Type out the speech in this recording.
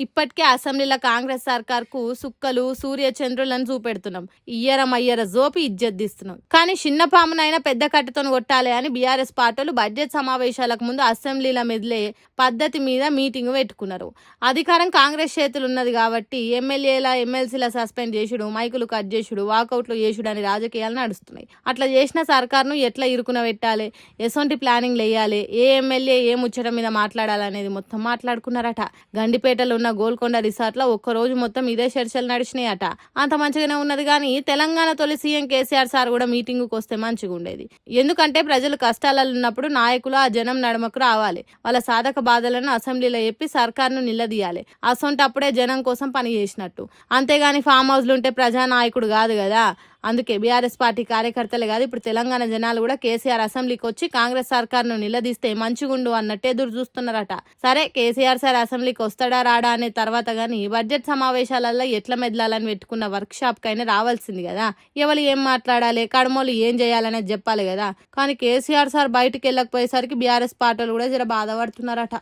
ఇప్పటికే అసెంబ్లీలో కాంగ్రెస్ సర్కార్కు సుక్కలు సూర్య చంద్రులను చూపెడుతున్నాం. ఇయ్యర జోపి ఇజ్జద్దిస్తున్నాం. కానీ చిన్న పామునైనా పెద్ద కట్టెతో కొట్టాలి అని బీఆర్ఎస్ పార్టీలు బడ్జెట్ సమావేశాలకు ముందు అసెంబ్లీల మెదిలే పద్ధతి మీద మీటింగ్ పెట్టుకున్నారు. అధికారం కాంగ్రెస్ చేతులు ఉన్నది కాబట్టి ఎమ్మెల్సీల సస్పెండ్ చేసుడు, మైకులు కట్ చేసుడు, వాకౌట్లు చేసుడు అని రాజకీయాలు నడుస్తున్నాయి. అట్లా చేసిన సర్కార్ను ఎట్లా ఇరుకున పెట్టాలి, ఎసొంటి ప్లానింగ్ వేయాలి, ఏ ఎమ్మెల్యే ఏ ముచ్చట మీద మాట్లాడాలనేది మొత్తం మాట్లాడుకున్నారట. గండిపేటలో ఉన్న గోల్కొండ రిసార్ట్ లో ఒక్కరోజు మొత్తం ఇదే చర్చలు నడిచినాయట. అంత మంచిగానే ఉన్నది కానీ తెలంగాణ తొలి సీఎం కేసీఆర్ సార్ కూడా మీటింగుకు వస్తే మంచిగా ఉండేది. ఎందుకంటే ప్రజలు కష్టాలలో ఉన్నప్పుడు నాయకులు ఆ జనం నడుమకు రావాలి. వాళ్ళ సాధక బాధలను అసెంబ్లీలో చెప్పి సర్కార్ను నిలదీయాలి. అసొంటప్పుడే జనం కోసం పని చేసినట్టు. అంతేగాని ఫామ్ హౌస్లు ఉంటే ప్రజానాయకుడు కాదు కదా. అందుకే బీఆర్ఎస్ పార్టీ కార్యకర్తలే కాదు, ఇప్పుడు తెలంగాణ జనాలు కూడా కేసీఆర్ అసెంబ్లీకి వచ్చి కాంగ్రెస్ సర్కార్ను నిలదీస్తే మంచిగుండు అన్నట్టు ఎదురు చూస్తున్నారట. సరే, కేసీఆర్ సార్ అసెంబ్లీకి వస్తాడా రాడా అనే తర్వాత కానీ బడ్జెట్ సమావేశాలలో ఎట్లా మెదలాలని పెట్టుకున్న వర్క్ షాప్ కైనా రావాల్సింది కదా. ఎవరు ఏం మాట్లాడాలి, కడమోలు ఏం చేయాలనేది చెప్పాలి కదా. కానీ కేసీఆర్ సార్ బయటికి వెళ్ళకపోయేసరికి బీఆర్ఎస్ పార్టీలు కూడా జర బాధపడుతున్నారట.